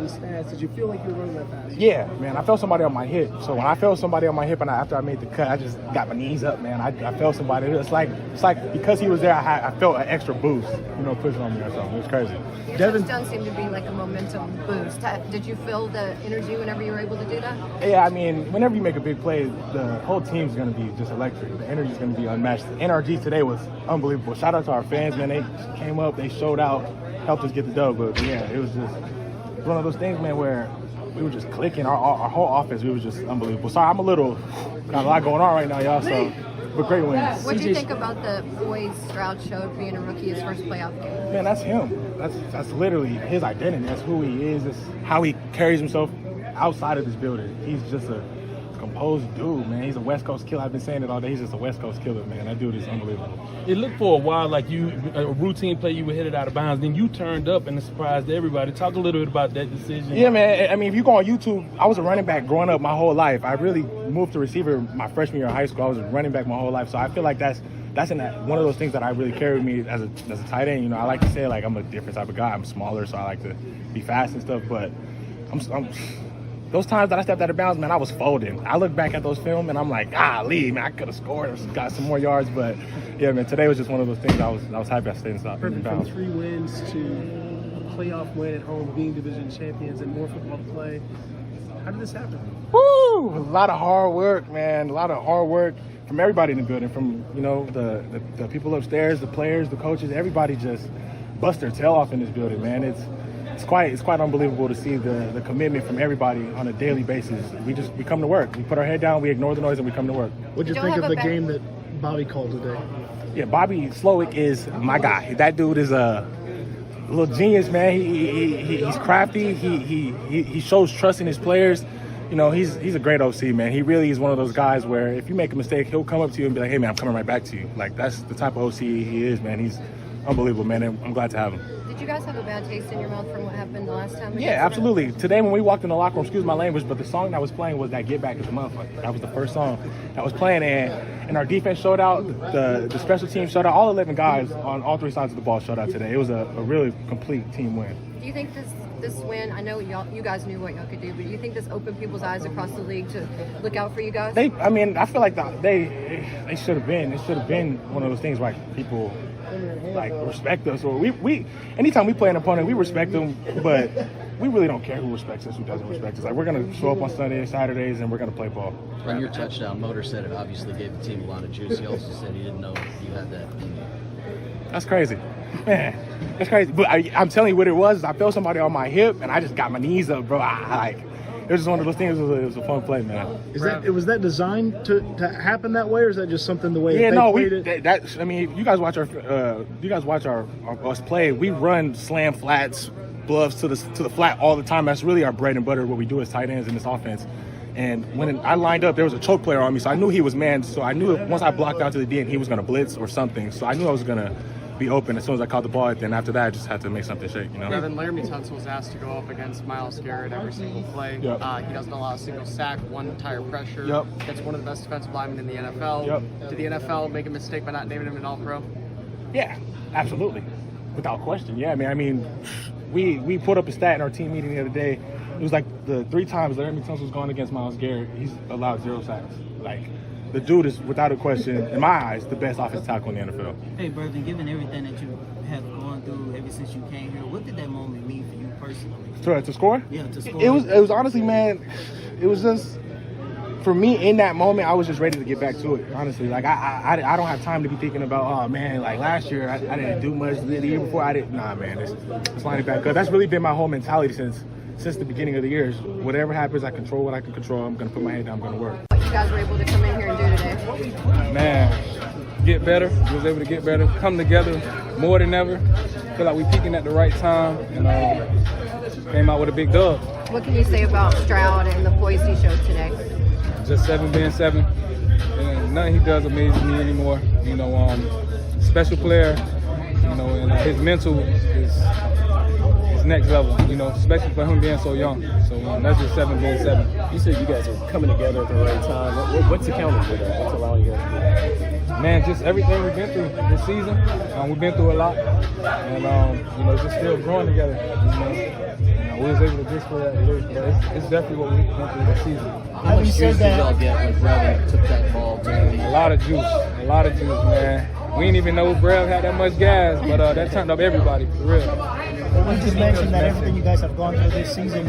stats, did you feel like you were running that fast? Yeah, man, I felt somebody on my hip. So when I felt somebody on my hip and after I made the cut, I just got my knees up, man. I felt somebody. It's like because he was there, I felt an extra boost, pushing on me or something. It was crazy. Your touchdown seemed to be like a momentum boost. Did you feel the energy whenever you were able to do that? Yeah, I mean, whenever you make a big play, the whole team's going to be just electric. The energy's going to be unmatched. The NRG today was unbelievable. Shout out to our fans, man. They came up, they showed out, helped us get the dub. But yeah, it was just one of those things, man, where we were just clicking. Our whole offense, we were just unbelievable. Sorry, I'm got a lot going on right now, y'all. So, but great wins. What do you think about the poise Stroud showed being a rookie, his first playoff game? Man, that's him. That's literally his identity. That's who he is. That's how he carries himself outside of this building. He's just a composed dude, man. He's a West Coast killer. I've been saying it all day. He's just a West Coast killer, man. That dude is unbelievable. It looked for a while like a routine play, you were headed out of bounds. Then you turned up and it surprised everybody. Talk a little bit about that decision. Yeah, man. I mean, if you go on YouTube, I was a running back growing up my whole life. I really moved to receiver my freshman year of high school. I was a running back my whole life. So I feel like that's one of those things that I really carry with me as a tight end. I like to say, like, I'm a different type of guy. I'm smaller, so I like to be fast and stuff. But I'm those times that I stepped out of bounds, man, I was folding. I look back at those film and I'm like, man, I could have scored or got some more yards. But yeah, man, today was just one of those things. I was happy I stayed inside. From 3 wins to a playoff win at home, being division champions, and more football to play. How did this happen? Woo! A lot of hard work, man. A lot of hard work from everybody in the building, from the people upstairs, the players, the coaches. Everybody just bust their tail off in this building, man. It's quite unbelievable to see the commitment from everybody on a daily basis. We come to work. We put our head down, we ignore the noise, and we come to work. What'd you think of the game that Bobby called today? Yeah, Bobby Slowick is my guy. That dude is a little genius, man. He's crafty. He shows trust in his players. He's a great OC, man. He really is one of those guys where if you make a mistake, he'll come up to you and be like, hey, man, I'm coming right back to you. Like, that's the type of OC he is, man. He's unbelievable, man, and I'm glad to have him. Did you guys have a bad taste in your mouth from what happened the last time? Yeah, absolutely. Today when we walked in the locker room, excuse my language, but the song that was playing was that Get Back is the Motherfucker. That was the first song that was playing, and our defense showed out, the special team showed out, all 11 guys on all 3 sides of the ball showed out today. It was a really complete team win. Do you think this win, I know you guys knew what y'all could do, but do you think this opened people's eyes across the league to look out for you guys? I feel like they should have been. It should have been one of those things like people respect us, or we anytime we play an opponent, we respect them, but we really don't care who respects us, who doesn't respect us. Like, we're gonna show up on Sundays, Saturdays, and we're gonna play ball. On your touchdown, Motor said it obviously gave the team a lot of juice. He also said he didn't know you had that in you. That's crazy, man. That's crazy. But I'm telling you what it was. I felt somebody on my hip, and I just got my knees up, bro. It was just one of those things. It was a fun play, man. Was that designed to happen that way, or is that just something the way they played it? If you guys watch our us play, we run slam flats, bluffs to the flat all the time. That's really our bread and butter. What we do as tight ends in this offense. And when I lined up, there was a choke player on me, so I knew he was man. So I knew once I blocked out to the DN, he was going to blitz or something. So I knew I was going to be open as soon as I caught the ball. Then after that, I just had to make something shake. Devin, Laramie Tunsil was asked to go up against Myles Garrett every single play. Yep. He doesn't allow a single sack, 1 tire pressure. Yep. Gets one of the best defensive linemen in the NFL. Yep. Did the NFL make a mistake by not naming him an All-Pro? Yeah, absolutely, without question. Yeah, I mean, we put up a stat in our team meeting the other day. It was like the 3 times Laramie Tunsil's gone against Myles Garrett, he's allowed 0 sacks. Like, the dude is, without a question, in my eyes, the best offensive tackle in the NFL. Hey, Brevin, given everything that you have gone through ever since you came here, what did that moment mean for you personally? To score? Yeah, to score. It was honestly, man, it was just, for me, in that moment, I was just ready to get back to it, honestly. Like, I don't have time to be thinking about, oh, man, like, last year, I didn't do much. The year before, I didn't. Nah, man, it's lining back up. That's really been my whole mentality since the beginning of the year. Whatever happens, I control what I can control. I'm going to put my head down. I'm going to work. What you guys were able to come in here and do today? Man, get better. We was able to get better. Come together more than ever. Feel like we peaking at the right time, and came out with a big dub. What can you say about Stroud and the poise he showed today? Just 7 being 7. And nothing he does amazes me anymore. Special player, and his mental is next level, especially for him being so young. So that's just 7 being 7. You said you guys are coming together at the right time. What's accounting for that? What's allowing you guys to do that? Man, just everything we've been through this season. We've been through a lot, and just still growing together. we was able to display that today. But it's definitely what we went through this season. How much juice did y'all get when Brevin took that ball to him? A lot of juice, man. We didn't even know Brev had that much gas, but that turned up everybody, for real. You just mentioned that everything you guys have gone through this season,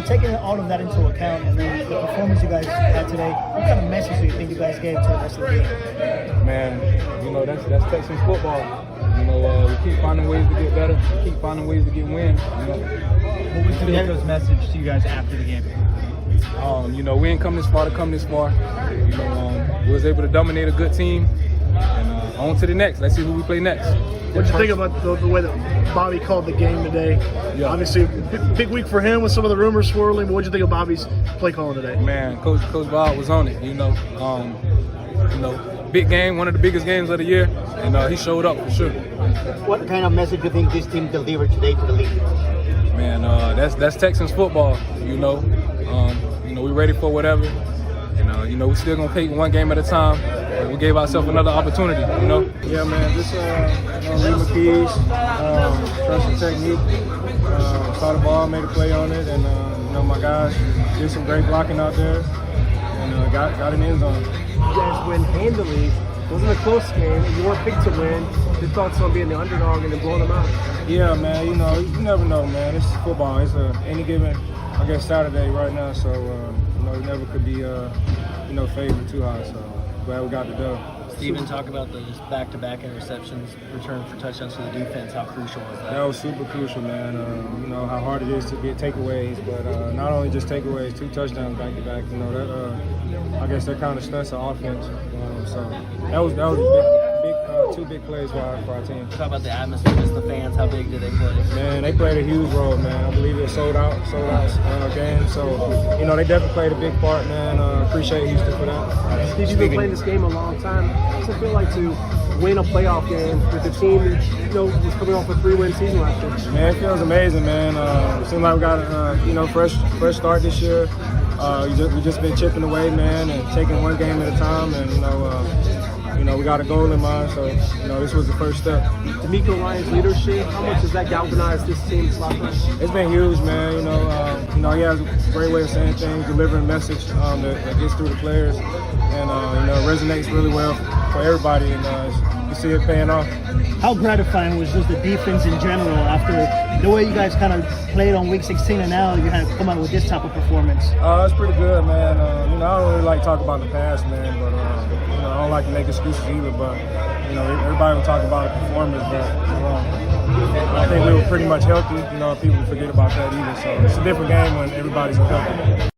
taking all of that into account and then the performance you guys had today, what kind of message do you think you guys gave to the rest of the league? Man, that's Texans football. We keep finding ways to get better, we keep finding ways to get wins. What was D'Amico's message to you guys after the game? We ain't come this far to come this far. We was able to dominate a good team, and on to the next. Let's see who we play next. What you think about the way that Bobby called the game today? Yeah. Obviously, big week for him with some of the rumors swirling. But what did you think of Bobby's play calling today? Man, Coach Bob was on it. Big game, one of the biggest games of the year, and he showed up for sure. What kind of message do you think this team delivered today to the league? Man, that's Texans football. We ready for whatever. And we still gonna take one game at a time. But we gave ourselves another opportunity. Yeah, man. Just read my keys, trust the technique. Saw the ball, made a play on it, and my guys did some great blocking out there, and got an end zone. You guys win handily. It wasn't a close game. You weren't picked to win. Your thoughts on being the underdog and then blowing them out? Yeah, man. You never know, man. It's football. It's any given, Saturday right now. So you never could be favored too high. So glad we got the dub. Steven, talk about those back-to-back interceptions, return for touchdowns for the defense. How crucial was that? That was super crucial, man. How hard it is to get takeaways, but not only just takeaways, 2 touchdowns back-to-back. That kind of stunts the offense. So that was big, 2 big plays for our team. Talk about the atmosphere, just the fans. How big did they play? Man, they played a huge role, man. I believe it sold out game. So they definitely played a big part, man. Appreciate Houston for that. Steve, you've been playing this game a long time. What does it feel like to win a playoff game with a team that was coming off a 3-win season last year? Man, it feels amazing, man. Seems like we got a fresh start this year. We just been chipping away, man, and taking one game at a time, and we got a goal in mind. So this was the first step. D'Amico Ryan's leadership, how much has that galvanized this team this locker room? It's been huge, man. He has a great way of saying things, delivering a message that gets through the players, and resonates really well for everybody, and you see it paying off. How gratifying was just the defense in general after the way you guys kind of played on week 16 and now you had to come out with this type of performance? It's pretty good, man. I don't really like to talk about the past, man, but I don't like to make excuses either, but everybody will talk about the performance, but I think we were pretty much healthy. People forget about that either, so it's a different game when everybody's healthy.